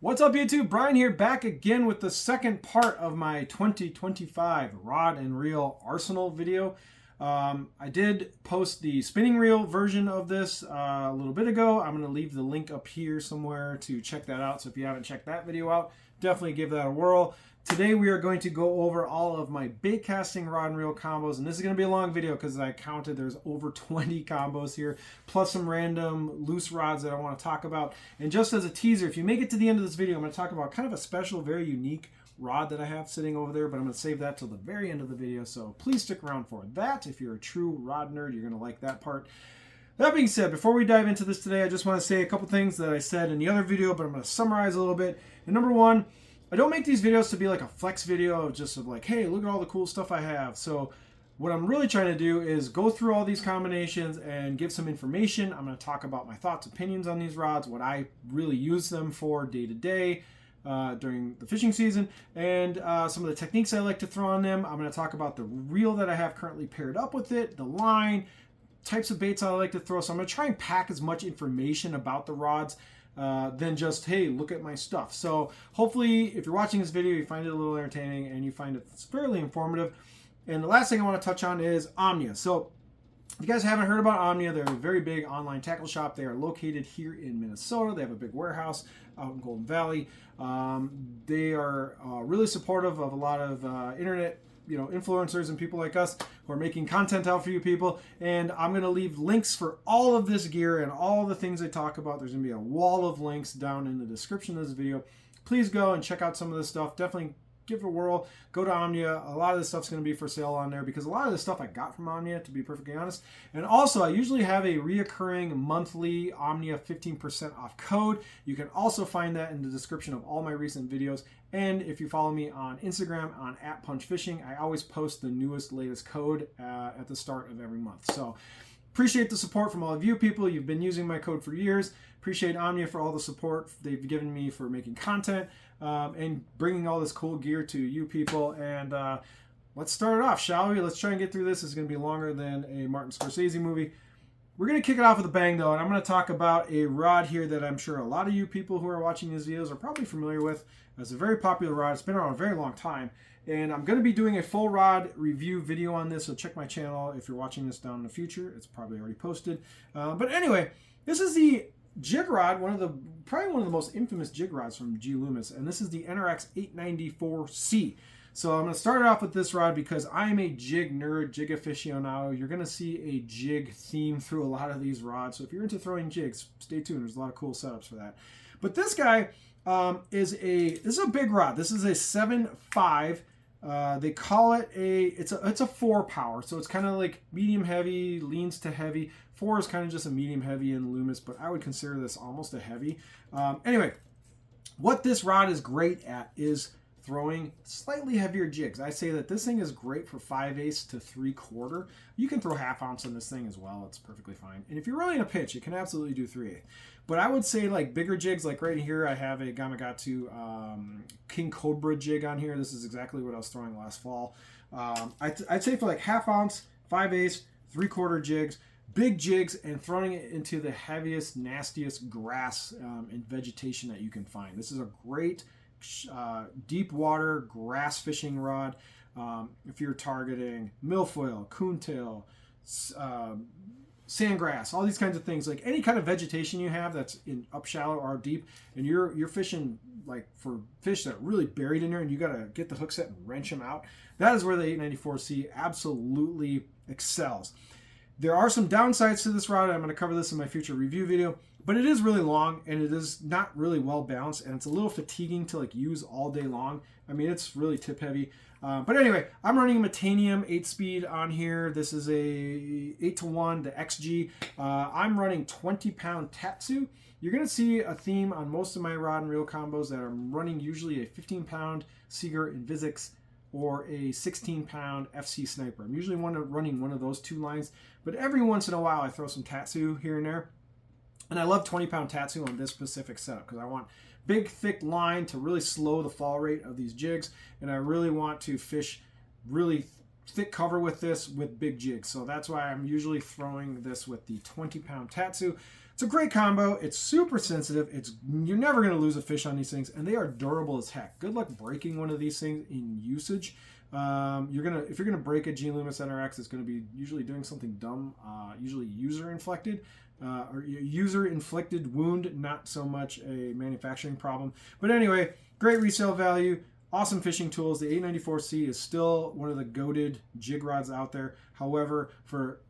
What's up YouTube? Brian here, back again with the second part of my 2025 rod and reel arsenal video. I did post the spinning reel version of this a little bit ago. I'm going to leave the link up here somewhere to check that out. So if you haven't checked that video out, definitely give that a whirl. Today we are going to go over all of my bait casting rod and reel combos, and this is going to be a long video because I counted there's over 20 combos here, plus some random loose rods that I want to talk about. And just as a teaser, if you make it to the end of this video, I'm going to talk about kind of a special, very unique rod that I have sitting over there, but I'm going to save that till the very end of the video, so please stick around for that. If you're a true rod nerd, you're going to like that part. That being said, before we dive into this today, I just want to say a couple things that I said in the other video, but I'm going to summarize a little bit. And number one, I don't make these videos to be like a flex video of like, hey, look at all the cool stuff I have. So what I'm really trying to do is go through all these combinations and give some information. I'm going to talk about my thoughts, opinions on these rods, what I really use them for day to day during the fishing season, and some of the techniques I like to throw on them. I'm going to talk about the reel that I have currently paired up with it, the line, types of baits I like to throw. So I'm going to try and pack as much information about the rods than just, hey, look at my stuff. So hopefully if you're watching this video, you find it a little entertaining and you find it fairly informative. And the last thing I want to touch on is Omnia. So if you guys haven't heard about Omnia, they're a very big online tackle shop. They are located here in Minnesota. They have a big warehouse out in Golden Valley. They are really supportive of a lot of internet influencers and people like us who are making content out for you people. And I'm going to leave links for all of this gear and all the things I talk about. There's going to be a wall of links down in the description of this video. Please go and check out some of this stuff. Definitely give it a whirl. Go to Omnia. A lot of this stuff's going to be for sale on there because a lot of the stuff I got from Omnia, to be perfectly honest. And also, I usually have a reoccurring monthly Omnia 15% off code. You can also find that in the description of all my recent videos. And if you follow me on Instagram on @punchfishing, I always post the newest, latest code at the start of every month. So appreciate the support from all of you people. You've been using my code for years. Appreciate Omnia for all the support they've given me for making content and bringing all this cool gear to you people. And let's start it off, shall we? Let's try and get through this. It's going to be longer than a Martin Scorsese movie. We're going to kick it off with a bang, though, and I'm going to talk about a rod here that I'm sure a lot of you people who are watching these videos are probably familiar with. It's a very popular rod. It's been around a very long time, and I'm going to be doing a full rod review video on this, so check my channel if you're watching this down in the future. It's probably already posted. But anyway, this is the jig rod, probably one of the most infamous jig rods from G. Loomis, and this is the NRX 894C. So I'm going to start it off with this rod because I'm a jig nerd, jig aficionado. You're going to see a jig theme through a lot of these rods. So if you're into throwing jigs, stay tuned. There's a lot of cool setups for that. But this guy this is a big rod. This is a 7.5. They call it it's a 4 power. So it's kind of like medium heavy, leans to heavy. 4 is kind of just a medium heavy in Loomis, but I would consider this almost a heavy. Anyway, what this rod is great at is throwing slightly heavier jigs. I say that this thing is great for 5/8 to 3/4. You can throw 1/2 ounce on this thing as well. It's perfectly fine. And if you're really in a pinch, you can absolutely do 3/8. But I would say like bigger jigs, like right here, I have a Gamakatsu King Cobra jig on here. This is exactly what I was throwing last fall. I'd say for like 1/2 ounce, 5/8, 3/4 jigs, big jigs, and throwing it into the heaviest, nastiest grass and vegetation that you can find. This is a great deep water grass fishing rod. If you're targeting milfoil, coontail, sandgrass, all these kinds of things, like any kind of vegetation you have that's in up shallow or deep, and you're fishing like for fish that are really buried in there, and you got to get the hook set and wrench them out. That is where the 894C absolutely excels. There are some downsides to this rod. I'm going to cover this in my future review video, but it is really long and it is not really well balanced, and it's a little fatiguing to like use all day long. I mean, it's really tip heavy. But anyway, I'm running a Metanium 8-speed on here. This is a 8-to-1, the XG. I'm running 20-pound Tatsu. You're going to see a theme on most of my rod and reel combos that I'm running usually a 15-pound Seeger Invisix or a 16-pound FC Sniper. I'm usually running one of those two lines, but every once in a while I throw some Tatsu here and there. And I love 20-pound Tatsu on this specific setup because I want big, thick line to really slow the fall rate of these jigs, and I really want to fish really thick cover with this with big jigs. So that's why I'm usually throwing this with the 20-pound Tatsu. It's a great combo. It's super sensitive. You're never going to lose a fish on these things, and they are durable as heck. Good luck breaking one of these things in usage. If you're gonna break a G Loomis NRX, it's going to be usually doing something dumb, usually user inflicted wound, not so much a manufacturing problem. But anyway, great resale value. Awesome fishing tools. The 894C is still one of the goated jig rods out there. However, for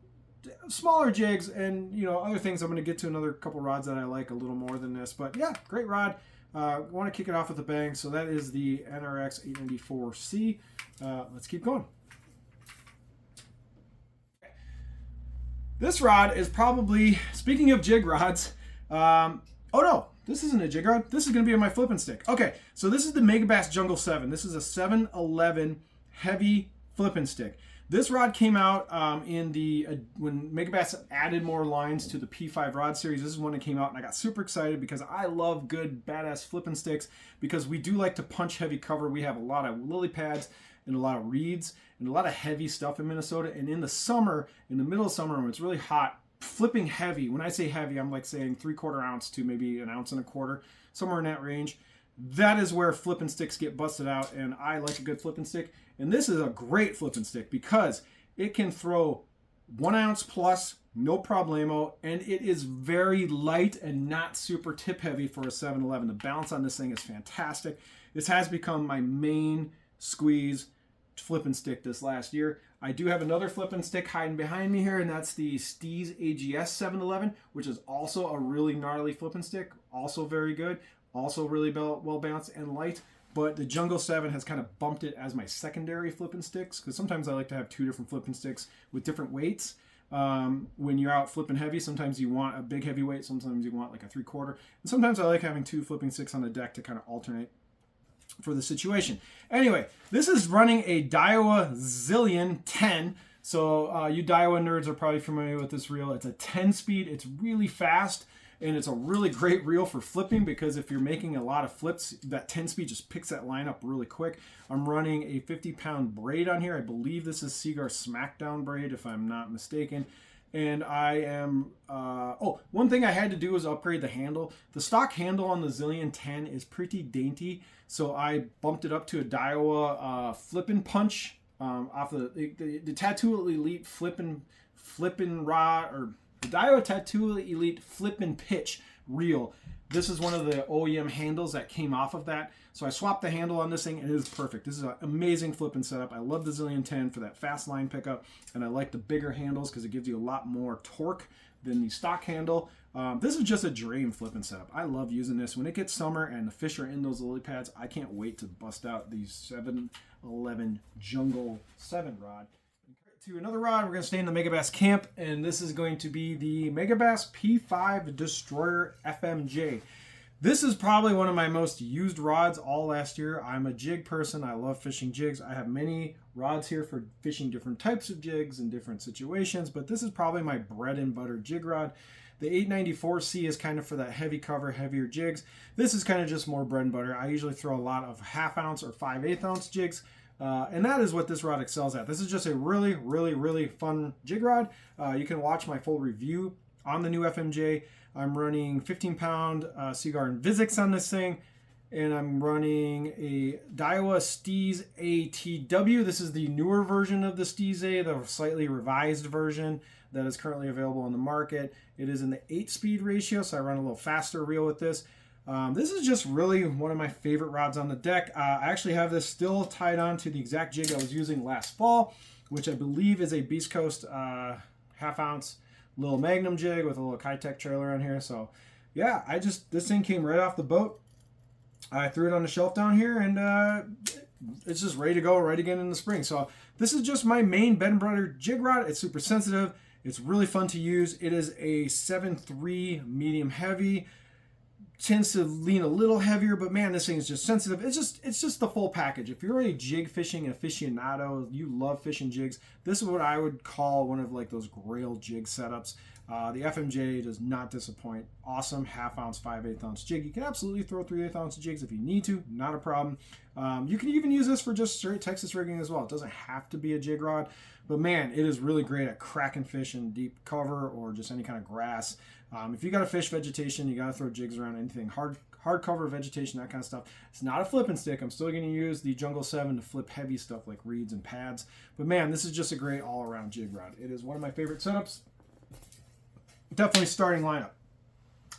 smaller jigs and other things, I'm going to get to another couple rods that I like a little more than this. But yeah, great rod. Want to kick it off with a bang. So that is the NRX 894C. Let's keep going. This rod is probably, speaking of jig rods, oh no, this isn't a jig rod. This is going to be on my flipping stick. Okay, so this is the Megabass Jungle 7. This is a 711 heavy flipping stick. This rod came out when Megabass added more lines to the P5 rod series. This is when it came out, and I got super excited because I love good, badass flipping sticks because we do like to punch heavy cover. We have a lot of lily pads and a lot of reeds and a lot of heavy stuff in Minnesota. And in the summer, in the middle of summer when it's really hot, flipping heavy, when I say heavy, I'm like saying 3/4 ounce to maybe 1.25 ounces, somewhere in that range. That is where flipping sticks get busted out, and I like a good flipping stick. And this is a great flipping stick because it can throw 1 ounce plus, no problemo, and it is very light and not super tip heavy for a 711. The balance on this thing is fantastic. This has become my main squeeze flipping stick this last year. I do have another flipping stick hiding behind me here, and that's the Steez AGS 711, which is also a really gnarly flipping stick, also very good, also really well balanced and light. But the Jungle 7 has kind of bumped it as my secondary flipping sticks, because sometimes I like to have two different flipping sticks with different weights. When you're out flipping heavy, sometimes you want a big heavy weight, sometimes you want like a 3/4, and sometimes I like having two flipping sticks on the deck to kind of alternate for the situation. Anyway, this is running a Daiwa Zillion 10. So you Daiwa nerds are probably familiar with this reel. It's a 10-speed. It's really fast, and it's a really great reel for flipping because if you're making a lot of flips, that 10-speed just picks that line up really quick. I'm running a 50-pound braid on here. I believe this is Seaguar Smackdown braid, if I'm not mistaken. And I am, one thing I had to do was upgrade the handle. The stock handle on the Zillion 10 is pretty dainty, so I bumped it up to a Daiwa Flippin' Punch off the Tattoo Elite Flippin' Rod, or the Daiwa Tattoo Elite Flippin' Pitch reel. This is one of the OEM handles that came off of that. So I swapped the handle on this thing, and it is perfect. This is an amazing flipping setup. I love the Zillion 10 for that fast line pickup, and I like the bigger handles because it gives you a lot more torque than the stock handle. This is just a dream flipping setup. I love using this. When it gets summer and the fish are in those lily pads, I can't wait to bust out these 711 Jungle 7 rod. To another rod, we're going to stay in the Megabass camp, and this is going to be the Megabass P5 Destroyer FMJ. This is probably one of my most used rods all last year. I'm a jig person. I love fishing jigs. I have many rods here for fishing different types of jigs in different situations, but this is probably my bread and butter jig rod. The 894C is kind of for that heavy cover, heavier jigs. This is kind of just more bread and butter. I usually throw a lot of 1/2 ounce or 5/8 ounce jigs. And that is what this rod excels at. This is just a really, really, really fun jig rod. You can watch my full review on the new FMJ. I'm running 15-pound Seaguar Invisics on this thing, and I'm running a Daiwa Steez ATW. This is the newer version of the Steez A, the slightly revised version that is currently available on the market. It is in the 8-speed ratio, so I run a little faster reel with this. This is just really one of my favorite rods on the deck. I actually have this still tied on to the exact jig I was using last fall, which I believe is a Beast Coast 1/2 ounce little Magnum jig with a little Kitech trailer on here. So yeah, this thing came right off the boat. I threw it on the shelf down here, and it's just ready to go right again in the spring. So this is just my main bed and butter jig rod. It's super sensitive. It's really fun to use. It is a 7.3 medium heavy. Tends to lean a little heavier, but man, this thing is just sensitive. It's just the full package. If you're a jig fishing aficionado, you love fishing jigs, this is what I would call one of like those grail jig setups. The FMJ does not disappoint. Awesome 1/2 ounce, 5/8 ounce jig. You can absolutely throw 3/8 ounce jigs if you need to, not a problem. You can even use this for just straight Texas rigging as well. It doesn't have to be a jig rod, but man, it is really great at cracking fish in deep cover or just any kind of grass. If you got to fish vegetation, you got to throw jigs around anything hard cover vegetation, that kind of stuff. It's not a flipping stick. I'm still going to use the Jungle 7 to flip heavy stuff like reeds and pads. But man, this is just a great all-around jig rod. It is one of my favorite setups. Definitely starting lineup.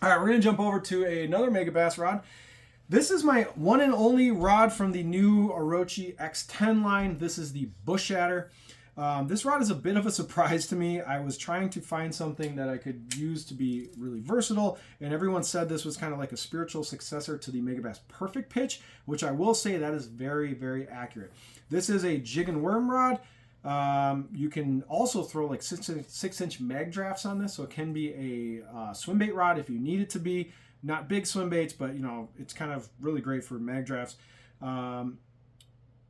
All right, we're going to jump over to another Megabass rod. This is my one and only rod from the new Orochi X10 line. This is the Bush Adder. This rod is a bit of a surprise to me. I was trying to find something that I could use to be really versatile, and everyone said this was kind of like a spiritual successor to the Megabass Perfect Pitch, which I will say that is very, very accurate. This is a jig and worm rod. You can also throw like 6-inch mag drafts on this, so it can be a swim bait rod if you need it to be. Not big swim baits, but you know, it's kind of really great for mag drafts.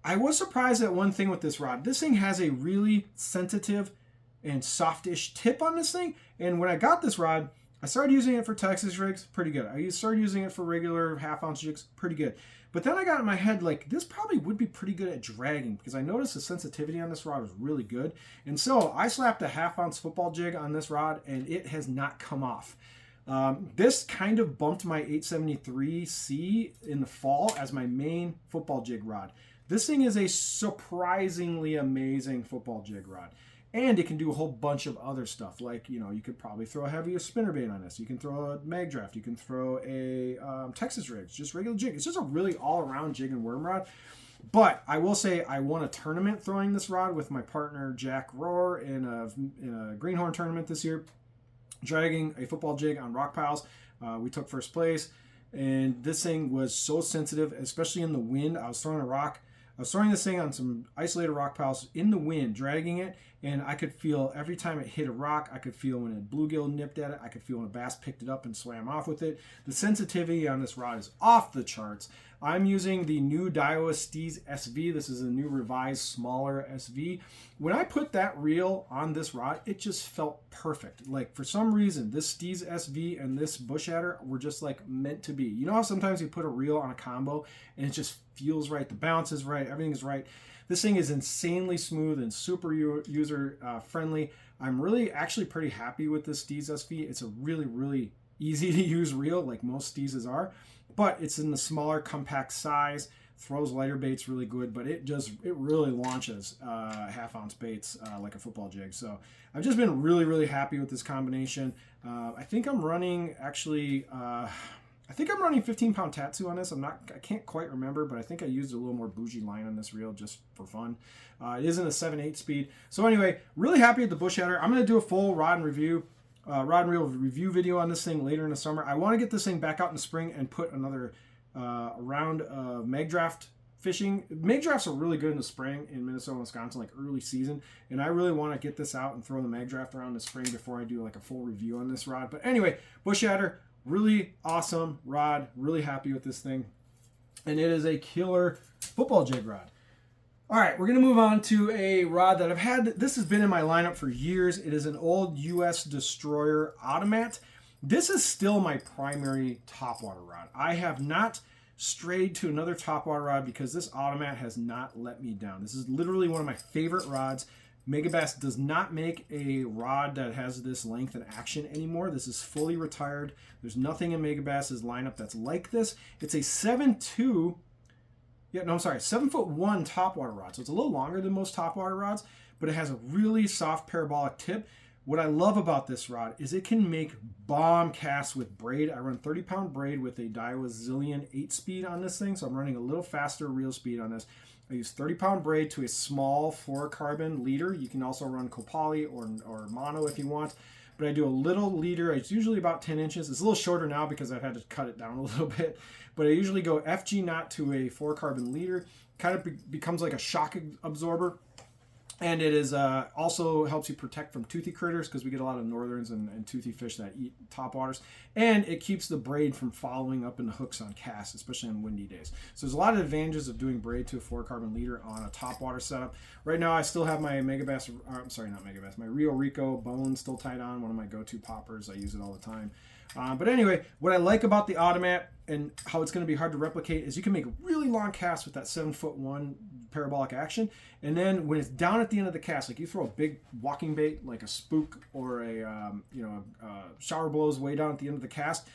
I was surprised at one thing with this rod. This thing has a really sensitive and softish tip on this thing. And when I got this rod, I started using it for Texas rigs, pretty good. I started using it for regular 1/2 ounce jigs, pretty good. But then I got in my head, like, this probably would be pretty good at dragging because I noticed the sensitivity on this rod was really good. And so I slapped a 1/2 ounce football jig on this rod and it has not come off. This kind of bumped my 873C in the fall as my main football jig rod. This thing is a surprisingly amazing football jig rod. And it can do a whole bunch of other stuff. Like, you know, you could probably throw a heavier spinnerbait on this. You can throw a mag draft. You can throw a Texas rigs, just regular jig. It's just a really all-around jig and worm rod. But I will say I won a tournament throwing this rod with my partner Jack Rohr in a greenhorn tournament this year, dragging a football jig on rock piles. We took first place. And this thing was so sensitive, especially in the wind. I was throwing this thing on some isolated rock piles in the wind, dragging it, and I could feel every time it hit a rock, I could feel when a bluegill nipped at it, I could feel when a bass picked it up and swam off with it. The sensitivity on this rod is off the charts. I'm using the new Daiwa Steez SV. This is a new revised, smaller SV. When I put that reel on this rod, it just felt perfect. Like, for some reason, this Steez SV and this Bush Adder were just like meant to be. You know how sometimes you put a reel on a combo and it just feels right, the balance is right, everything is right. This thing is insanely smooth and super user friendly. I'm really actually pretty happy with this Steez SV. It's a really, really easy to use reel, like most Steezes are, but it's in the smaller compact size, throws lighter baits really good, but it really launches 1/2 ounce baits like a football jig. So I've just been really, really happy with this combination. I think I'm running 15-pound Tatsu on this. I can't quite remember, but I think I used a little more bougie line on this reel just for fun. It isn't a 7/8 speed. So anyway, really happy with the Bush Adder. I'm going to do a full rod and reel review video on this thing later in the summer. I want to get this thing back out in the spring and put another round of mag draft fishing. Mag drafts are really good in the spring in Minnesota and Wisconsin, like early season, and I really want to get this out and throw the mag draft around in the spring before I do like a full review on this rod. But anyway, Bush Adder, really awesome rod, really happy with this thing, and it is a killer football jig rod. All right, we're going to move on to a rod that I've had. This has been in my lineup for years. It is an old U.S. Destroyer Automat. This is still my primary topwater rod. I have not strayed to another topwater rod because this Automat has not let me down. This is literally one of my favorite rods. Megabass does not make a rod that has this length and action anymore. This is fully retired. There's nothing in Megabass's lineup that's like this. It's a 7'1" topwater rod. So it's a little longer than most topwater rods, but it has a really soft parabolic tip. What I love about this rod is it can make bomb casts with braid. I run 30-pound braid with a Daiwa Zillion 8-speed on this thing, so I'm running a little faster reel speed on this. I use 30-pound braid to a small fluorocarbon leader. You can also run copoly or mono if you want, but I do a little leader. It's usually about 10 inches. It's a little shorter now because I've had to cut it down a little bit, but I usually go FG knot to a fluorocarbon leader. Kind of becomes like a shock absorber. And it is also helps you protect from toothy critters because we get a lot of northerns and toothy fish that eat topwaters. And it keeps the braid from following up in the hooks on casts, especially on windy days. So there's a lot of advantages of doing braid to a fluorocarbon leader on a topwater setup. Right now I still have my Megabass, I'm sorry, not Megabass, my Rio Rico bone still tied on, one of my go-to poppers. I use it all the time. But anyway, what I like about the Automat and how it's going to be hard to replicate is you can make really long casts with that 7'1" parabolic action. And then when it's down at the end of the cast, like you throw a big walking bait like a spook or a shower blows way down at the end of the cast,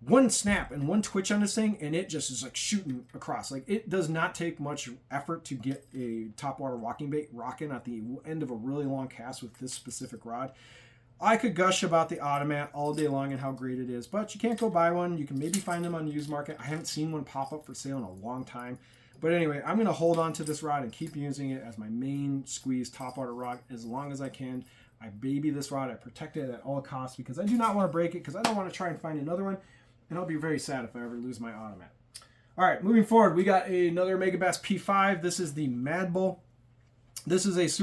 one snap and one twitch on this thing and it just is like shooting across. Like it does not take much effort to get a topwater walking bait rocking at the end of a really long cast with this specific rod. I could gush about the Automat all day long and how great it is, but you can't go buy one. You can maybe find them on the used market. I haven't seen one pop up for sale in a long time. But anyway, I'm going to hold on to this rod and keep using it as my main squeeze topwater rod as long as I can. I baby this rod. I protect it at all costs because I do not want to break it because I don't want to try and find another one. And I'll be very sad if I ever lose my Automat. All right, moving forward, we got another Megabass P5. This is the Mad Bull. This is This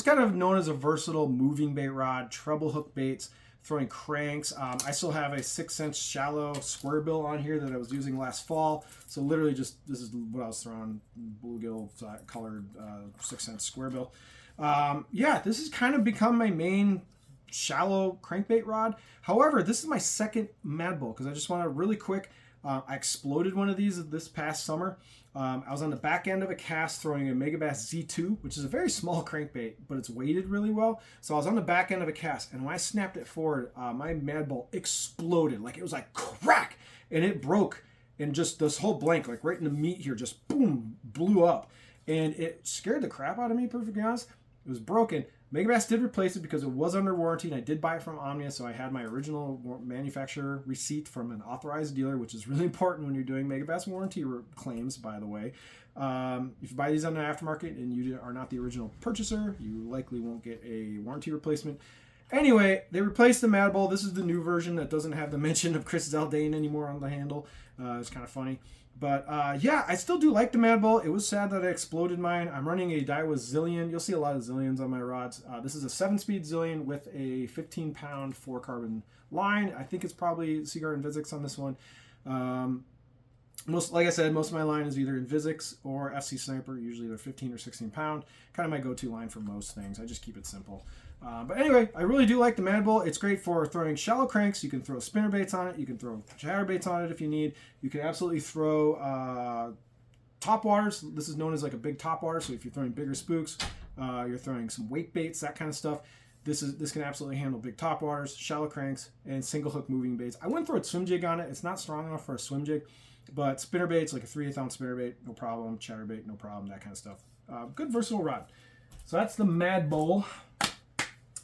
is kind of known as a versatile moving bait rod, treble hook baits, throwing cranks. I still have a 6-inch shallow square bill on here that I was using last fall. So literally just, this is what I was throwing, bluegill colored 6-inch square bill. Yeah, this has kind of become my main shallow crankbait rod. However, this is my second Mad Bull because I just want to really quick, I exploded one of these this past summer. I was on the back end of a cast throwing a Megabass Z2, which is a very small crankbait, but it's weighted really well. So I was on the back end of a cast, and when I snapped it forward, my Mad Bull exploded. Like, it was like crack, and it broke, and just this whole blank, like right in the meat here, just boom, blew up. And it scared the crap out of me, perfectly honest. It was broken. Megabass did replace it because it was under warranty, and I did buy it from Omnia, so I had my original manufacturer receipt from an authorized dealer, which is really important when you're doing Megabass warranty claims, by the way. If you buy these on the aftermarket and you are not the original purchaser, you likely won't get a warranty replacement. Anyway, they replaced the Mad Bull. This is the new version that doesn't have the mention of Chris Zaldane anymore on the handle. It's kind of funny. But yeah, I still do like the Mad Bull. It was sad that I exploded mine. I'm running a Daiwa Zillion. You'll see a lot of Zillions on my rods. This is a 7-speed Zillion with a 15-pound fluorocarbon line. I think it's probably Seaguard Invisics on this one. Like I said, most of my line is either Invisics or FC Sniper. Usually they're 15 or 16 pound. Kind of my go-to line for most things. I just keep it simple. But anyway, I really do like the Mad Bull. It's great for throwing shallow cranks. You can throw spinner baits on it. You can throw chatter baits on it if you need. You can absolutely throw top waters. This is known as like a big top water. So if you're throwing bigger spooks, you're throwing some weight baits, that kind of stuff. This can absolutely handle big top waters, shallow cranks, and single hook moving baits. I wouldn't throw a swim jig on it. It's not strong enough for a swim jig. But spinner baits, like a 3/8 ounce spinner bait, no problem. Chatter bait, no problem. That kind of stuff. Good versatile rod. So that's the Mad Bull.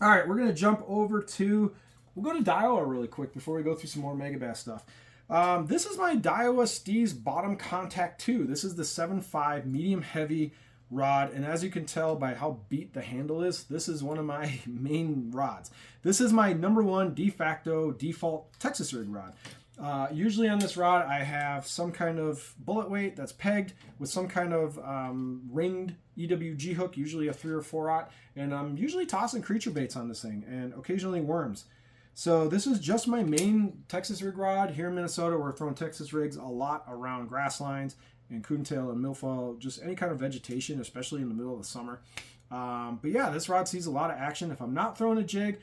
All right, we're going to jump over to, we'll go to Daiwa really quick before we go through some more Megabass stuff. This is my Daiwa Steez Bottom Contact 2. This is the 7.5 medium heavy rod, and as you can tell by how beat the handle is, this is one of my main rods. This is my #1 de facto default Texas rig rod. Usually on this rod I have some kind of bullet weight that's pegged with some kind of ringed EWG hook, usually a 3 or 4/0, and I'm usually tossing creature baits on this thing and occasionally worms. So this is just my main Texas rig rod. Here in Minnesota we're throwing Texas rigs a lot around grass lines and coontail and milfoil, just any kind of vegetation, especially in the middle of the summer. But yeah, this rod sees a lot of action. If I'm not throwing a jig,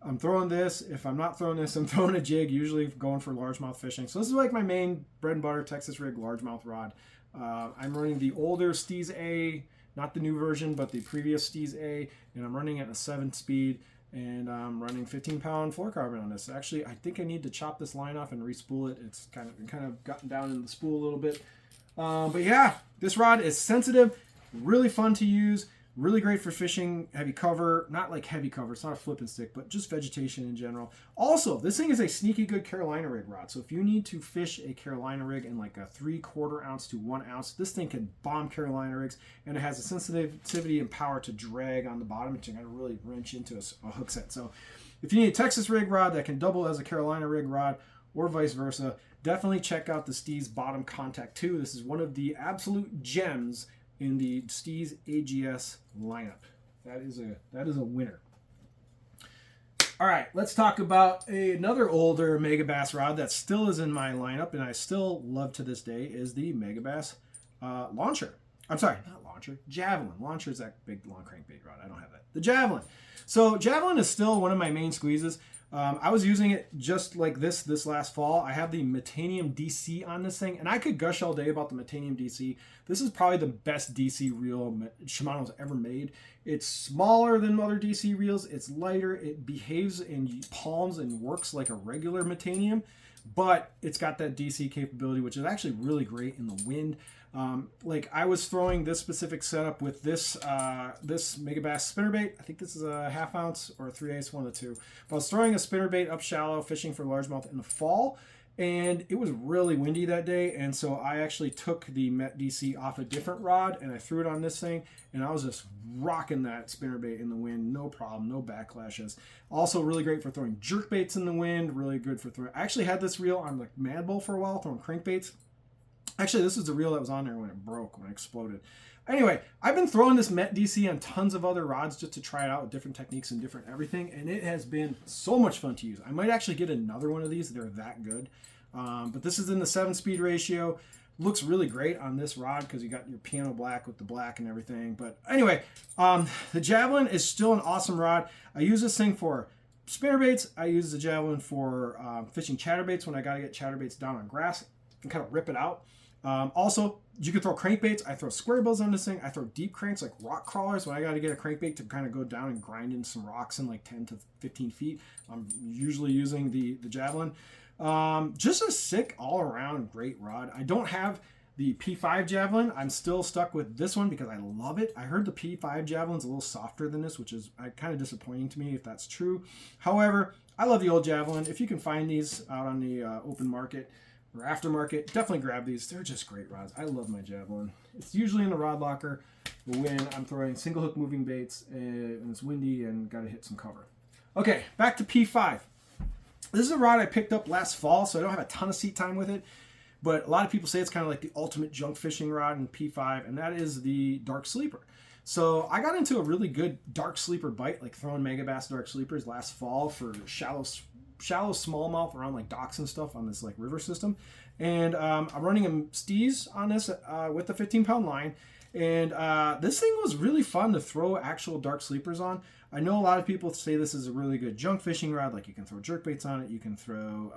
I'm throwing this. If I'm not throwing this, I'm throwing a jig, usually going for largemouth fishing. So this is like my main bread and butter Texas rig largemouth rod. I'm running the older Steez A, not the new version, but the previous Steez A, and I'm running at a 7-speed, and I'm running 15-pound fluorocarbon on this. Actually, I think I need to chop this line off and re-spool it. It's kind of gotten down in the spool a little bit. But yeah, this rod is sensitive, really fun to use. Really great for fishing, heavy cover, not like heavy cover, it's not a flip and stick, but just vegetation in general. Also, this thing is a sneaky good Carolina rig rod. So if you need to fish a Carolina rig in like a 3/4 ounce to 1 ounce, this thing can bomb Carolina rigs, and it has a sensitivity and power to drag on the bottom, which you're going to really wrench into a hook set. So if you need a Texas rig rod that can double as a Carolina rig rod, or vice versa, definitely check out the Steez Bottom Contact 2. This is one of the absolute gems in the Steez AGS lineup. That is a winner. All right, let's talk about another older Megabass rod that still is in my lineup and I still love to this day is the Megabass Launcher. I'm sorry, not Launcher, Javelin. Launcher is that big long crankbait rod. I don't have that. The Javelin. So Javelin is still one of my main squeezes. I was using it just like this last fall. I have the Metanium DC on this thing, and I could gush all day about the Metanium DC. This is probably the best DC reel Shimano's ever made. It's smaller than other DC reels. It's lighter. It behaves in palms and works like a regular Metanium, but it's got that DC capability, which is actually really great in the wind. Like I was throwing this specific setup with this Megabass spinnerbait. I think this is a 1/2 ounce or 3/8, one of the two. But I was throwing a spinnerbait up shallow, fishing for largemouth in the fall, and it was really windy that day. And so I actually took the Met DC off a different rod and I threw it on this thing, and I was just rocking that spinnerbait in the wind, no problem, no backlashes. Also really great for throwing jerkbaits in the wind. Really good for throwing. I actually had this reel on like Mad Bull for a while, throwing crankbaits. Actually, this is the reel that was on there when it broke, when it exploded. Anyway, I've been throwing this Met DC on tons of other rods just to try it out with different techniques and different everything, and it has been so much fun to use. I might actually get another one of these. They're that good. But this is in the 7-speed ratio. Looks really great on this rod because you got your piano black with the black and everything. But anyway, the Javelin is still an awesome rod. I use this thing for spinnerbaits. I use the Javelin for fishing chatterbaits when I got to get chatterbaits down on grass and kind of rip it out. Also, you can throw crankbaits. I throw square bills on this thing. I throw deep cranks like rock crawlers when I got to get a crankbait to kind of go down and grind in some rocks in like 10 to 15 feet. I'm usually using the Javelin. Just a sick all-around great rod. I don't have the P5 Javelin. I'm still stuck with this one because I love it. I heard the P5 Javelin's a little softer than this, which is kind of disappointing to me if that's true. However, I love the old Javelin. If you can find these out on the open market or aftermarket, definitely grab these. They're just great rods. I love my Javelin. It's usually in the rod locker when I'm throwing single hook moving baits and it's windy and got to hit some cover. Okay, back to P5. This is a rod I picked up last fall, so I don't have a ton of seat time with it, but a lot of people say it's kind of like the ultimate junk fishing rod in P5, and that is the Dark Sleeper. So I got into a really good Dark Sleeper bite, like throwing Megabass Dark Sleepers last fall for shallow smallmouth around like docks and stuff on this like river system. And I'm running a Steez on this with the 15-pound line. And this thing was really fun to throw actual Dark Sleepers on. I know a lot of people say this is a really good junk fishing rod. Like you can throw jerkbaits on it. You can throw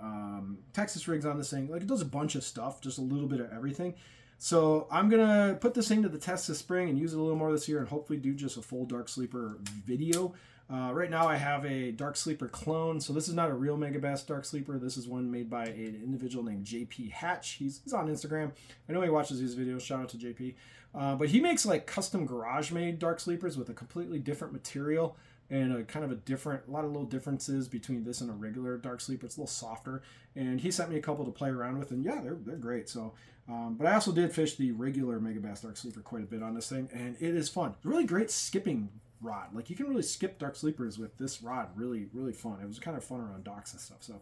Texas rigs on this thing. Like it does a bunch of stuff, just a little bit of everything. So I'm going to put this thing to the test this spring and use it a little more this year and hopefully do just a full Dark Sleeper video. Right now I have a Dark Sleeper clone. So this is not a real Megabass Dark Sleeper. This is one made by an individual named JP Hatch. He's on Instagram. I know he watches these videos. Shout out to JP. But he makes like custom garage made Dark Sleepers with a completely different material and a kind of a lot of little differences between this and a regular Dark Sleeper. It's a little softer. And he sent me a couple to play around with, and yeah, they're great. So, but I also did fish the regular Megabass Dark Sleeper quite a bit on this thing, and it is fun. It's really great skipping rod. Like you can really skip Dark Sleepers with this rod. Really, really fun. It was kind of fun around docks and stuff. So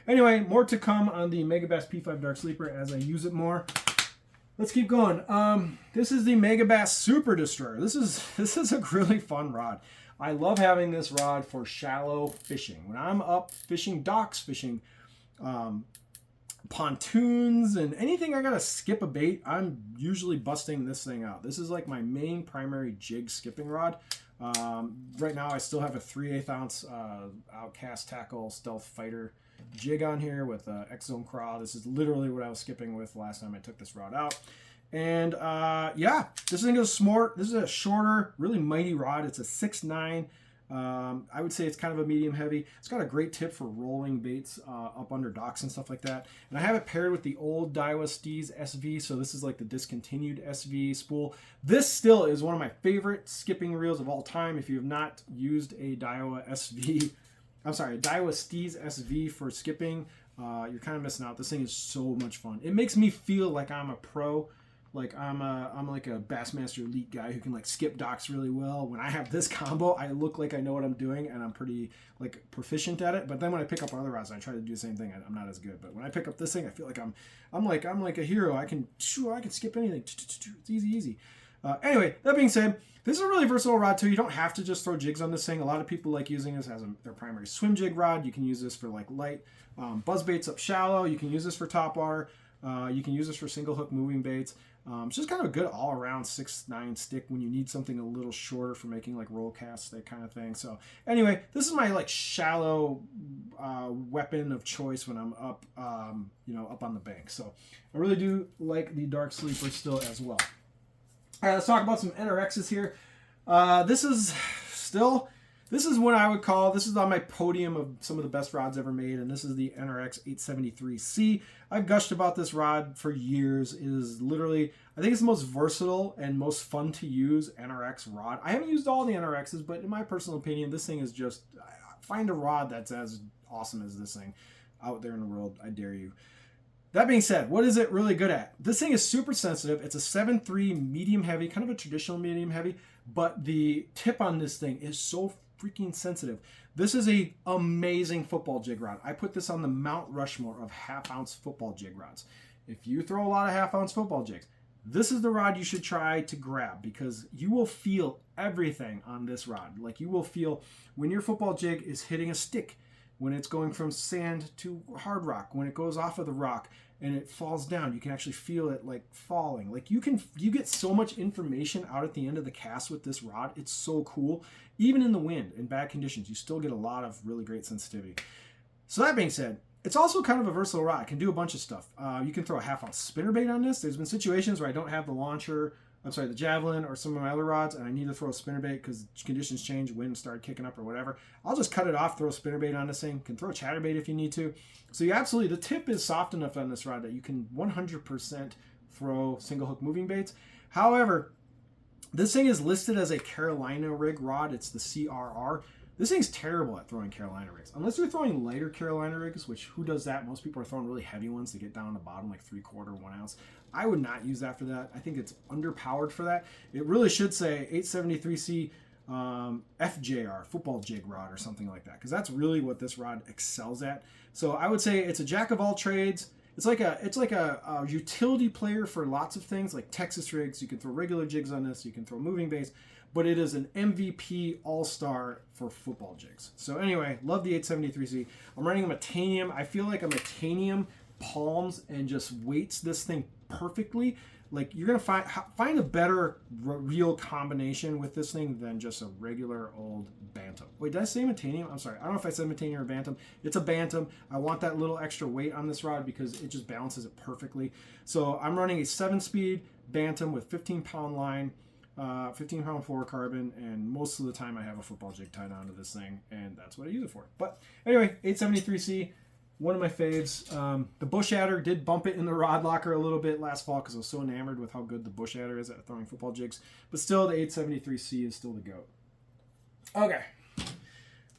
anyway, more to come on the Megabass P5 Dark Sleeper as I use it more. Let's keep going. This is the Megabass Super Destroyer. This is a really fun rod. I love having this rod for shallow fishing. When I'm up fishing docks, fishing pontoons, and anything I gotta skip a bait, I'm usually busting this thing out. This is like my main primary jig skipping rod. Right now I still have a 3/8 ounce Outcast Tackle Stealth Fighter jig on here with X-Zone Craw. This is literally what I was skipping with last time I took this rod out. And yeah, this thing is smart. This is a shorter, really mighty rod. It's a 6'9". I would say it's kind of a medium heavy. It's got a great tip for rolling baits up under docks and stuff like that. And I have it paired with the old Daiwa Steez SV. So this is like the discontinued SV spool. This still is one of my favorite skipping reels of all time. If you have not used a Daiwa Steez SV for skipping, you're kind of missing out. This thing is so much fun. It makes me feel like I'm a pro. Like I'm like a Bassmaster Elite guy who can like skip docks really well. When I have this combo, I look like I know what I'm doing and I'm pretty like proficient at it. But then when I pick up other rods, I try to do the same thing. I'm not as good. But when I pick up this thing, I feel like I'm like a hero. I can skip anything. It's easy. Anyway, that being said, this is a really versatile rod too. You don't have to just throw jigs on this thing. A lot of people like using this as their primary swim jig rod. You can use this for like light buzz baits up shallow. You can use this for top water. You can use this for single hook moving baits. It's just kind of a good all-around 6-9 stick when you need something a little shorter for making like roll casts, that kind of thing. So anyway, this is my like shallow weapon of choice when I'm up, up on the bank. So I really do like the Dark Sleeper still as well. All right, let's talk about some NRXs here. This is what I would call, this is on my podium of some of the best rods ever made, and this is the NRX 873C. I've gushed about this rod for years. It is literally, I think it's the most versatile and most fun to use NRX rod. I haven't used all the NRXs, but in my personal opinion, this thing is just, find a rod that's as awesome as this thing out there in the world. I dare you. That being said, what is it really good at? This thing is super sensitive. It's a 7.3 medium heavy, kind of a traditional medium heavy, but the tip on this thing is so freaking sensitive. This is a amazing football jig rod. I put this on the Mount Rushmore of half-ounce football jig rods. If you throw a lot of half-ounce football jigs, this is the rod you should try to grab, because you will feel everything on this rod. Like, you will feel when your football jig is hitting a stick, when it's going from sand to hard rock, when it goes off of the rock and it falls down, you can actually feel it like falling. Like, you get so much information out at the end of the cast with this rod. It's so cool. Even in the wind, in bad conditions, you still get a lot of really great sensitivity. So that being said, it's also kind of a versatile rod. It can do a bunch of stuff. You can throw a half-ounce spinnerbait on this. There's been situations where I don't have the launcher, the javelin or some of my other rods, and I need to throw a spinnerbait because conditions change, wind started kicking up or whatever. I'll just cut it off, throw a spinnerbait on this thing. You can throw a chatterbait if you need to. So you absolutely, the tip is soft enough on this rod that you can 100% throw single hook moving baits. However, this thing is listed as a Carolina rig rod. It's the CRR. This thing's terrible at throwing Carolina rigs. Unless you're throwing lighter Carolina rigs, which who does that? Most people are throwing really heavy ones to get down the bottom, like 3/4, 1 ounce. I would not use that for that. I think it's underpowered for that. It really should say 873C FJR, football jig rod or something like that, because that's really what this rod excels at. So I would say it's a jack of all trades. It's like a utility player for lots of things, like Texas rigs. You can throw regular jigs on this. You can throw moving baits. But it is an MVP all-star for football jigs. So anyway, love the 873C. I'm running a Metanium. I feel like a Metanium palms and just weights this thing perfectly. Like, you're going to find a better reel combination with this thing than just a regular old Bantam. Wait, did I say Metanium? I'm sorry. I don't know if I said Metanium or Bantam. It's a Bantam. I want that little extra weight on this rod because it just balances it perfectly. So I'm running a 7-speed Bantam with 15-pound line, 15-pound fluorocarbon, and most of the time I have a football jig tied onto this thing, and that's what I use it for. But anyway, 873C. One of my faves. The Bush Adder did bump it in the rod locker a little bit last fall because I was so enamored with how good the Bush Adder is at throwing football jigs. But still, the 873C is still the GOAT. Okay.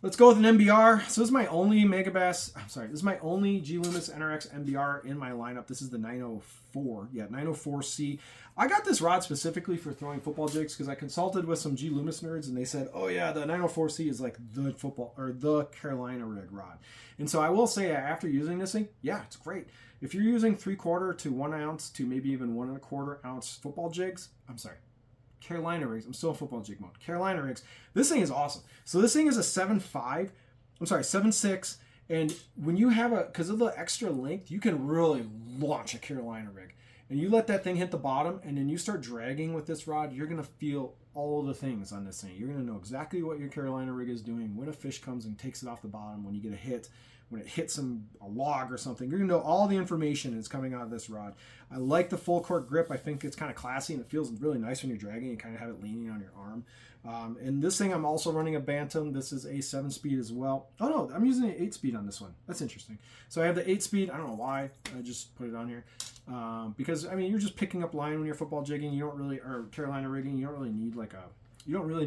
Let's go with an MBR. So this is my only this is my only G Loomis NRX MBR in my lineup. This is the 904. Yeah, 904C. I got this rod specifically for throwing football jigs because I consulted with some G Loomis nerds and they said, oh yeah, the 904C is like the football or the Carolina rig rod. And so I will say, after using this thing, yeah, it's great. If you're using 3/4 to 1 ounce to maybe even 1 1/4 ounce football jigs, Carolina rigs. I'm still in football jig mode. Carolina rigs. This thing is awesome. So this thing is a 7.6. And when you have because of the extra length, you can really launch a Carolina rig. And you let that thing hit the bottom, and then you start dragging with this rod, you're going to feel all the things on this thing. You're going to know exactly what your Carolina rig is doing, when a fish comes and takes it off the bottom, when you get a hit, when it hits a log or something. You're going to know all the information that's coming out of this rod. I like the full court grip. I think it's kind of classy, and it feels really nice when you're dragging. You kind of have it leaning on your arm. And this thing, I'm also running a Bantam. This is a 7-speed as well. Oh, no, I'm using an 8-speed on this one. That's interesting. So I have the 8-speed. I don't know why. I just put it on here. Because, I mean, you're just picking up line when you're football jigging. You don't really, or Carolina rigging, you don't really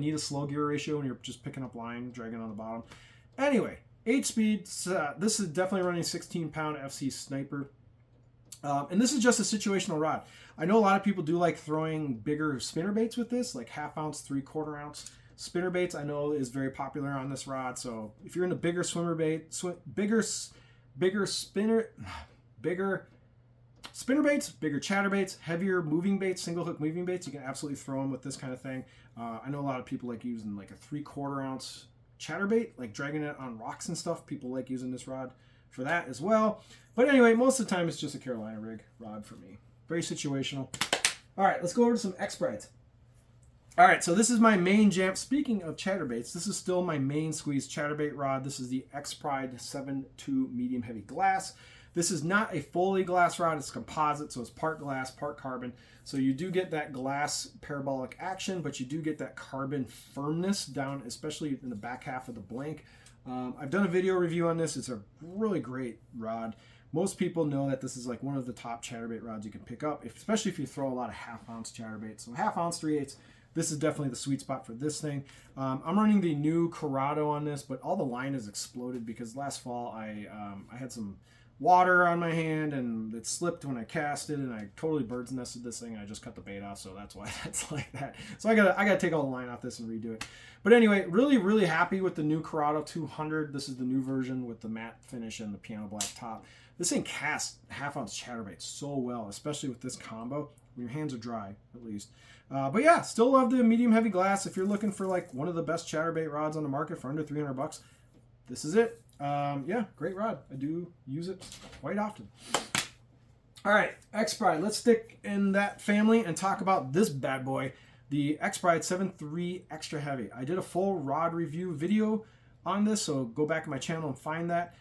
need a slow gear ratio when you're just picking up line, dragging on the bottom. Anyway, 8-speed. This is definitely running 16-pound FC Sniper. And this is just a situational rod. I know a lot of people do like throwing bigger spinnerbaits with this, like 1/2 ounce, 3/4 ounce spinnerbaits. I know is very popular on this rod. So if you're in a bigger swimmer bait, bigger Spinner baits, bigger chatter baits, heavier moving baits, single hook moving baits, you can absolutely throw them with this kind of thing. I know a lot of people like using like a 3/4 ounce chatterbait, like dragging it on rocks and stuff. People like using this rod for that as well. But anyway, most of the time it's just a Carolina rig rod for me. Very situational. All right, let's go over to some X-Prides. All right, so this is my main jam. Speaking of chatterbaits, this is still my main squeeze chatterbait rod. This is the X-Pride 7.2 medium heavy glass. This is not a fully glass rod, it's composite, so it's part glass, part carbon. So you do get that glass parabolic action, but you do get that carbon firmness down, especially in the back half of the blank. I've done a video review on this. It's a really great rod. Most people know that this is like one of the top chatterbait rods you can pick up, especially if you throw a lot of 1/2 ounce chatterbait. So 1/2 ounce, 3/8. This is definitely the sweet spot for this thing. I'm running the new Corrado on this, but all the line has exploded because last fall I had some water on my hand and it slipped when I cast it, and I totally bird's nested this thing and I just cut the bait off, so that's why that's like that. So I gotta take all the line off this and redo it. But anyway, really happy with the new Corrado 200. This is the new version with the matte finish and the piano black top. This thing casts 1/2 ounce chatterbait so well, especially with this combo when your hands are dry, at least. But yeah, still love the medium heavy glass. If you're looking for like one of the best chatterbait rods on the market for under 300 bucks, this is it. Yeah, great rod. I do use it quite often. All right, X-Pride. Let's stick in that family and talk about this bad boy, the X-Pride 7.3 Extra Heavy. I did a full rod review video on this, so go back to my channel and find that.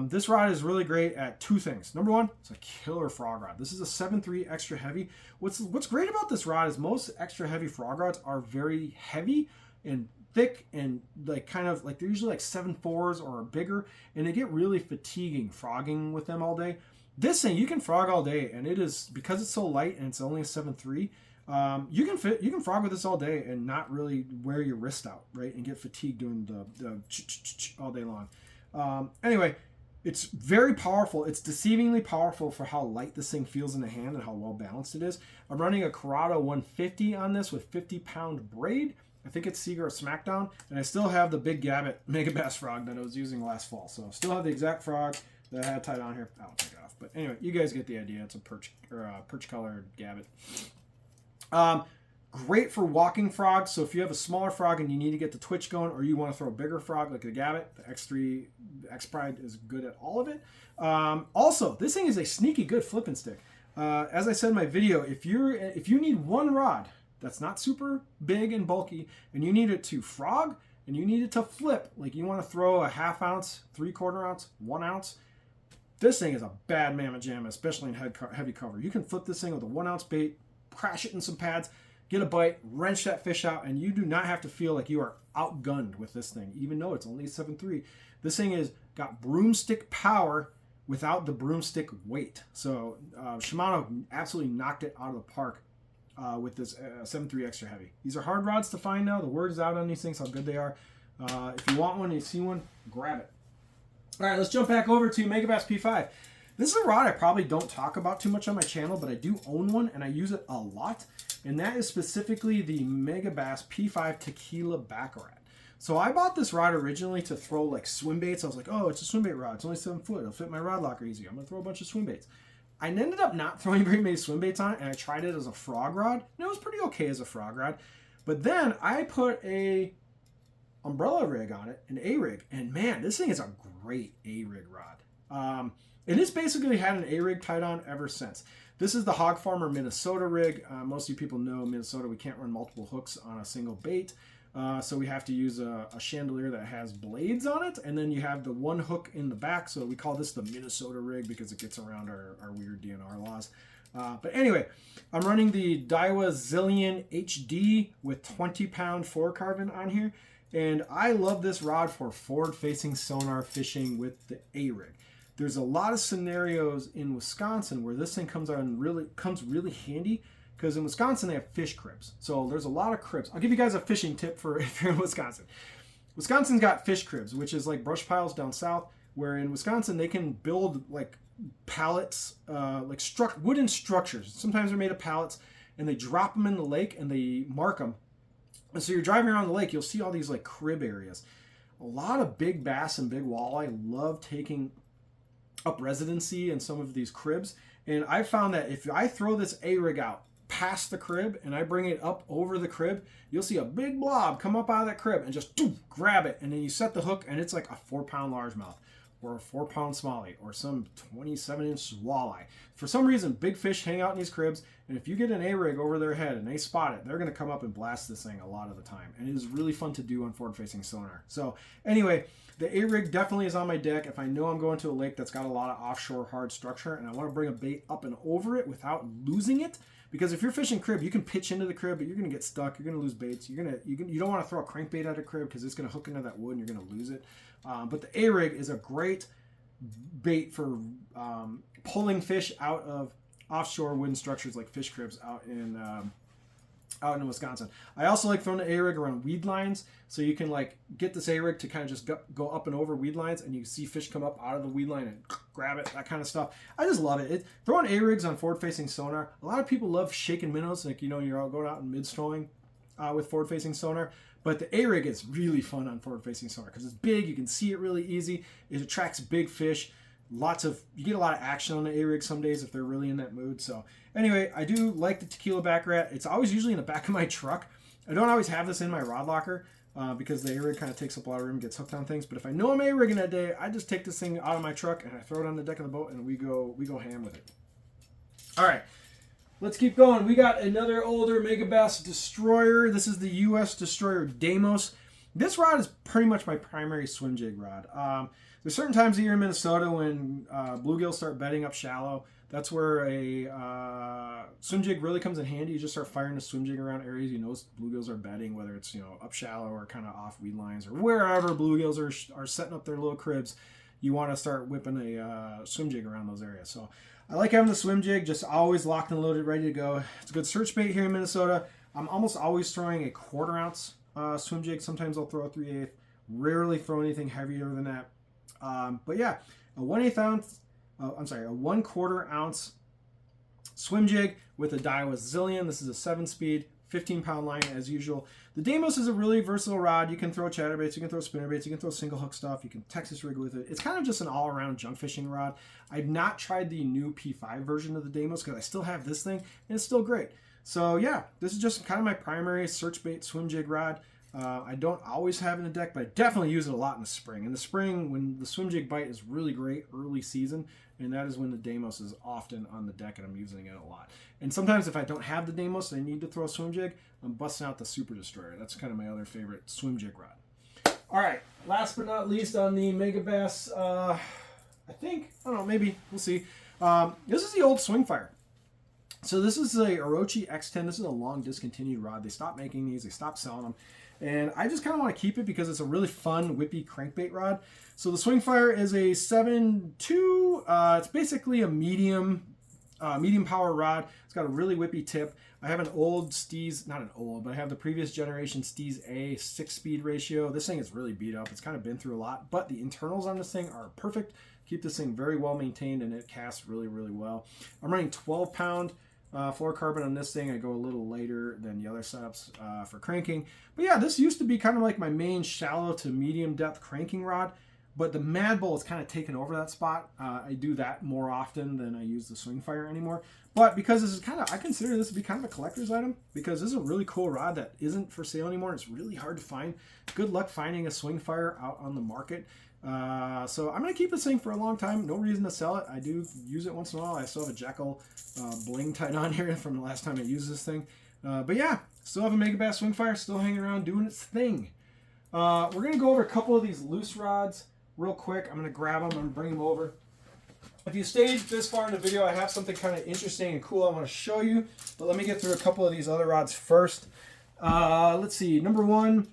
This rod is really great at two things. Number one, it's a killer frog rod. This is a 7.3 Extra Heavy. What's great about this rod is most extra heavy frog rods are very heavy and thick and like kind of like they're usually like 7.4s or bigger, and they get really fatiguing frogging with them all day. This thing you can frog all day, and it is, because it's so light and it's only a 7.3. You can frog with this all day and not really wear your wrist out, right, and get fatigued doing the all day long. Anyway, it's very powerful. It's deceivingly powerful for how light this thing feels in the hand and how well balanced it is. I'm running a Corrado 150 on this with 50-pound braid. I think it's Seaguar Smackdown, and I still have the Big Gabbit Mega Bass frog that I was using last fall. So I still have the exact frog that I had tied on here. I won't take it off, but anyway, you guys get the idea. It's a perch colored Gabbit. Great for walking frogs. So if you have a smaller frog and you need to get the twitch going, or you want to throw a bigger frog like the Gabbit, the X3, the X-Pride is good at all of it. Also, this thing is a sneaky good flipping stick. As I said in my video, if you need one rod that's not super big and bulky, and you need it to frog and you need it to flip, like you want to throw a 1/2 ounce, 3/4 ounce, 1 ounce, this thing is a bad mamma jamma, especially in heavy cover. You can flip this thing with a 1 ounce bait, crash it in some pads, get a bite, wrench that fish out, and you do not have to feel like you are outgunned with this thing, even though it's only a 7.3. This thing is got broomstick power without the broomstick weight. So Shimano absolutely knocked it out of the park with this 7.3 Extra Heavy. These are hard rods to find now. The word is out on these things, how good they are. If you want one, you see one, grab it. All right, let's jump back over to Mega Bass P5. This is a rod I probably don't talk about too much on my channel, but I do own one and I use it a lot. And that is specifically the Mega Bass P5 Tequila Baccarat. So I bought this rod originally to throw like swim baits. I was like, oh, it's a swim bait rod. It's only 7 foot. It'll fit my rod locker easier. I'm gonna throw a bunch of swim baits. I ended up not throwing very many swim baits on it, and I tried it as a frog rod. And it was pretty okay as a frog rod. But then I put a umbrella rig on it, an A-rig, and man, this thing is a great A-rig rod. It has basically had an A-rig tied on ever since. This is the Hog Farmer Minnesota rig. Most of you people know Minnesota, we can't run multiple hooks on a single bait. So we have to use a chandelier that has blades on it, and then you have the one hook in the back. So we call this the Minnesota rig because it gets around our weird DNR laws. But anyway, I'm running the Daiwa Zillion HD with 20-pound fluorocarbon on here. And I love this rod for forward-facing sonar fishing with the A-rig. There's a lot of scenarios in Wisconsin where this thing comes really handy, because in Wisconsin they have fish cribs. So there's a lot of cribs. I'll give you guys a fishing tip for if you're in Wisconsin. Wisconsin's got fish cribs, which is like brush piles down south, where in Wisconsin they can build like pallets, like wooden structures. Sometimes they're made of pallets, and they drop them in the lake and they mark them. And so you're driving around the lake, you'll see all these like crib areas. A lot of big bass and big walleye love taking up residency in some of these cribs, And I found that if I throw this A-rig out past the crib and I bring it up over the crib, you'll see a big blob come up out of that crib and just grab it. And then you set the hook and it's like a 4-pound largemouth or a 4-pound smallie or some 27-inch walleye. For some reason, big fish hang out in these cribs. And if you get an A-rig over their head and they spot it, they're going to come up and blast this thing a lot of the time. And it is really fun to do on forward-facing sonar. So anyway, the A-rig definitely is on my deck if I know I'm going to a lake that's got a lot of offshore hard structure and I want to bring a bait up and over it without losing it. Because if you're fishing crib, you can pitch into the crib, but you're going to get stuck. You're going to lose baits. You don't want to throw a crankbait at a crib because it's going to hook into that wood and you're going to lose it. But the A-rig is a great bait for pulling fish out of offshore wooden structures like fish cribs out in Wisconsin. I also like throwing the A-rig around weed lines, so you can like get this A-rig to kind of just go up and over weed lines, and you see fish come up out of the weed line and grab it, that kind of stuff. I just love it. Throwing A-rigs on forward-facing sonar. A lot of people love shaking minnows, like you're all going out and mid-strolling with forward-facing sonar. But the A-rig is really fun on forward-facing sonar because it's big. You can see it really easy. It attracts big fish. You get a lot of action on the A-rig some days if they're really in that mood. So anyway, I do like the tequila back rat. It's always usually in the back of my truck. I don't always have this in my rod locker because the A-rig kind of takes up a lot of room, gets hooked on things. But if I know I'm A-rigging that day, I just take this thing out of my truck and I throw it on the deck of the boat and we go ham with it. All right, let's keep going. We got another older Megabass Destroyer. This is the U.S. Destroyer Deimos. This rod is pretty much my primary swim jig rod. There's certain times of year in Minnesota when bluegills start bedding up shallow. That's where a swim jig really comes in handy. You just start firing the swim jig around areas you know bluegills are bedding, whether it's up shallow or kind of off weed lines or wherever bluegills are setting up their little cribs. You want to start whipping a swim jig around those areas. So I like having the swim jig just always locked and loaded, ready to go. It's a good search bait here in Minnesota. I'm almost always throwing a 1/4 ounce swim jig. Sometimes I'll throw a 3/8. Rarely throw anything heavier than that. But yeah, a 1/4 ounce swim jig with a Daiwa Zillion. This is a 7-speed, 15-pound line as usual. The Deimos is a really versatile rod. You can throw chatterbaits, you can throw spinnerbaits, you can throw single hook stuff, you can Texas rig with it. It's kind of just an all-around junk fishing rod. I've not tried the new P5 version of the Deimos because I still have this thing and it's still great. So yeah, this is just kind of my primary search bait swim jig rod. I don't always have it in the deck, but I definitely use it a lot in the spring. In the spring, when the swim jig bite is really great early season, and that is when the Deimos is often on the deck and I'm using it a lot. And sometimes if I don't have the Deimos and I need to throw a swim jig, I'm busting out the Super Destroyer. That's kind of my other favorite swim jig rod. All right, last but not least on the Megabass, I don't know, maybe, we'll see. This is the old Swing Fire. So this is a Orochi X10. This is a long discontinued rod. They stopped making these. They stopped selling them. And I just kind of want to keep it because it's a really fun, whippy crankbait rod. So the Swing Fire is a 7.2. It's basically a medium power rod. It's got a really whippy tip. I have an old Steez, not an old, but I have the previous generation Steez A 6-speed ratio. This thing is really beat up. It's kind of been through a lot, but the internals on this thing are perfect. Keep this thing very well maintained and it casts really, really well. I'm running 12-pound fluorocarbon on this thing. I go a little lighter than the other setups for cranking. But yeah, this used to be kind of like my main shallow to medium depth cranking rod, but the Mad Bull has kind of taken over that spot. I do that more often than I use the Swing Fire anymore. But because this is I consider this to be kind of a collector's item because this is a really cool rod that isn't for sale anymore. It's really hard to find. Good luck finding a Swing Fire out on the market. So I'm going to keep this thing for a long time. No reason to sell it. I do use it once in a while. I still have a Jekyll bling tied on here from the last time I used this thing. But yeah, still have a Megabass Swing Fire, still hanging around doing its thing. We're going to go over a couple of these loose rods real quick. I'm going to grab them and bring them over. If you stayed this far in the video, I have something kind of interesting and cool I want to show you. But let me get through a couple of these other rods first. Let's see. Number one.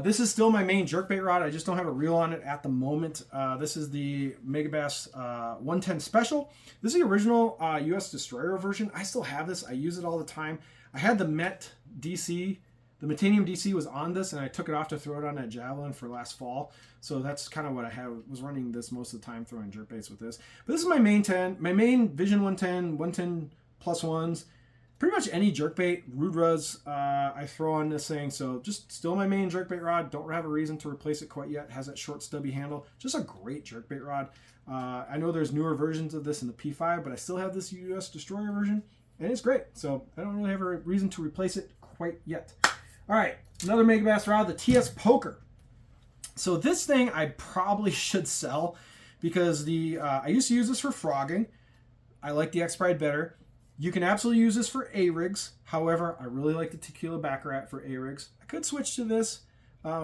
This is still my main jerkbait rod. I just don't have a reel on it at the moment. This is the Megabass 110 Special. This is the original U.S. Destroyer version. I still have this. I use it all the time. I had the Met DC. The Metanium DC was on this, and I took it off to throw it on that Javelin for last fall. So that's kind of what I was running this most of the time, throwing jerkbaits with this. But this is my main 10, my main Vision 110, 110 plus ones. pretty much any jerkbait, Rude Rods, I throw on this thing. So just still my main jerkbait rod. Don't have a reason to replace it quite yet. It has that short stubby handle. Just a great jerkbait rod. I know there's newer versions of this in the P5, but I still have this US Destroyer version, and it's great. So I don't really have a reason to replace it quite yet. All right, another Megabass rod, the TS Poker. So this thing I probably should sell because I used to use this for frogging. I like the X-Pride better. You can absolutely use this for A-rigs. However, I really like the Tequila Baccarat for A-rigs. I could switch to this.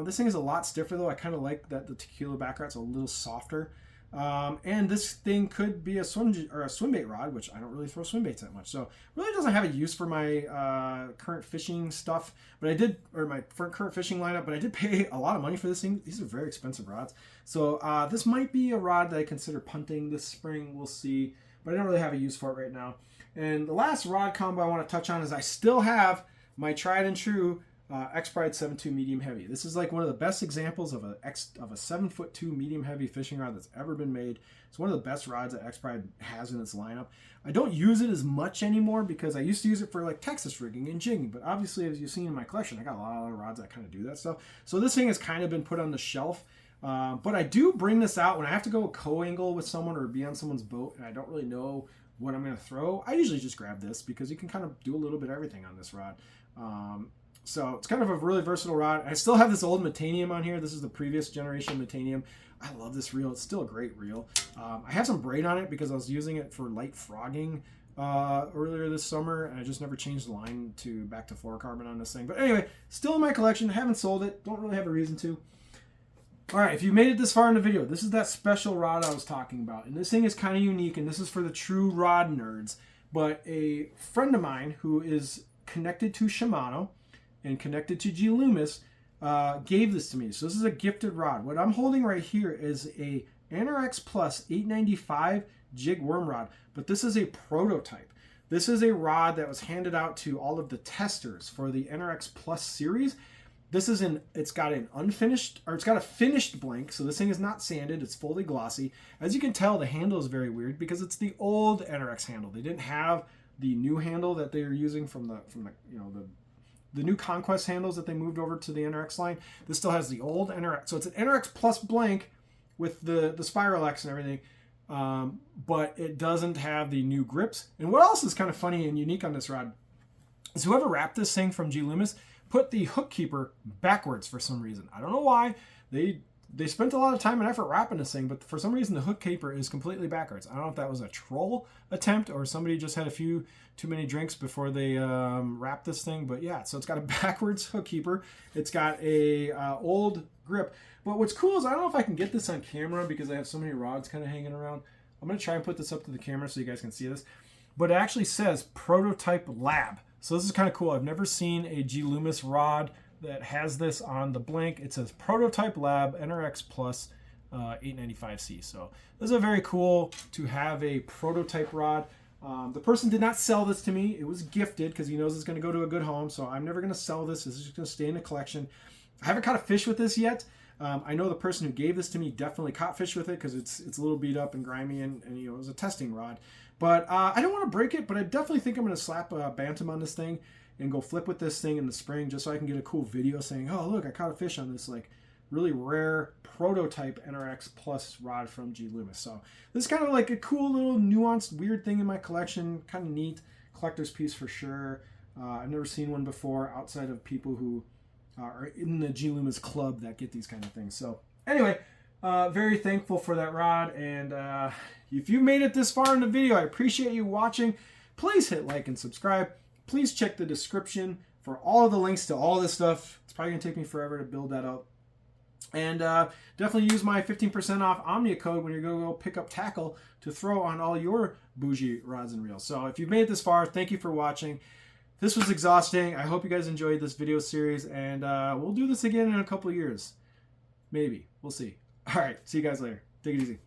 This thing is a lot stiffer though. I kind of like that the Tequila Baccarat's a little softer. And this thing could be a swimbait rod, which I don't really throw swimbaits that much. So really doesn't have a use for my current fishing stuff. But I did, or my current fishing lineup, but I did pay a lot of money for this thing. These are very expensive rods. So this might be a rod that I consider punting this spring. We'll see. But I don't really have a use for it right now. And the last rod combo I want to touch on is I still have my tried and true X-Pride 7.2 medium heavy. This is like one of the best examples of a 7'2" medium heavy fishing rod that's ever been made. It's one of the best rods that X-Pride has in its lineup. I don't use it as much anymore because I used to use it for like Texas rigging and jigging, but obviously as you've seen in my collection, I got a lot of rods that kind of do that stuff. So this thing has kind of been put on the shelf. But I do bring this out when I have to go co-angle with someone or be on someone's boat and I don't really know what I'm going to throw. I usually just grab this because you can kind of do a little bit of everything on this rod. So it's kind of a really versatile rod. I still have this old Metanium on here. This is the previous generation Metanium. I love this reel. It's still a great reel. I have some braid on it because I was using it for light frogging earlier this summer, and I just never changed the line back to fluorocarbon on this thing. But anyway, still in my collection. Haven't sold it. Don't really have a reason to. All right, if you made it this far in the video, this is that special rod I was talking about. And this thing is kind of unique, and this is for the true rod nerds. But a friend of mine who is connected to Shimano and connected to G. Loomis gave this to me. So this is a gifted rod. What I'm holding right here is a NRX Plus 895 jig worm rod, but this is a prototype. This is a rod that was handed out to all of the testers for the NRX Plus series. It's got a finished blank, so this thing is not sanded, it's fully glossy. As you can tell, the handle is very weird because it's the old NRX handle. They didn't have the new handle that they were using from the new Conquest handles that they moved over to the NRX line. This still has the old NRX. So it's an NRX Plus blank with the Spiral X and everything, but it doesn't have the new grips. And what else is kind of funny and unique on this rod is whoever wrapped this thing from G. Loomis put the hook keeper backwards for some reason. I don't know why. They spent a lot of time and effort wrapping this thing, but for some reason the hook keeper is completely backwards. I don't know if that was a troll attempt or somebody just had a few too many drinks before they wrapped this thing. But yeah, so it's got a backwards hook keeper. It's got a old grip. But what's cool is I don't know if I can get this on camera because I have so many rods kind of hanging around. I'm going to try and put this up to the camera so you guys can see this. But it actually says Prototype Lab. So this is kind of cool. I've never seen a G. Loomis rod that has this on the blank. It says Prototype Lab NRX Plus 895C. So this is very cool to have a prototype rod. The person did not sell this to me. It was gifted because he knows it's going to go to a good home. So I'm never going to sell this. This is just going to stay in the collection. I haven't caught a fish with this yet. I know the person who gave this to me definitely caught fish with it because it's a little beat up and grimy and it was a testing rod. But I don't want to break it, but I definitely think I'm going to slap a Bantam on this thing and go flip with this thing in the spring just so I can get a cool video saying, oh, look, I caught a fish on this like really rare prototype NRX Plus rod from G. Loomis. So this is kind of like a cool little nuanced weird thing in my collection. Kind of neat. Collector's piece for sure. I've never seen one before outside of people who are in the G. Loomis club that get these kind of things. So anyway, very thankful for that rod. And if you made it this far in the video, I appreciate you watching. Please hit like and subscribe. Please check the description for all of the links to all this stuff. It's probably going to take me forever to build that up. And definitely use my 15% off Omnia code when you're going to go pick up tackle to throw on all your bougie rods and reels. So if you've made it this far, thank you for watching. This was exhausting. I hope you guys enjoyed this video series, and we'll do this again in a couple of years. Maybe. We'll see. All right. See you guys later. Take it easy.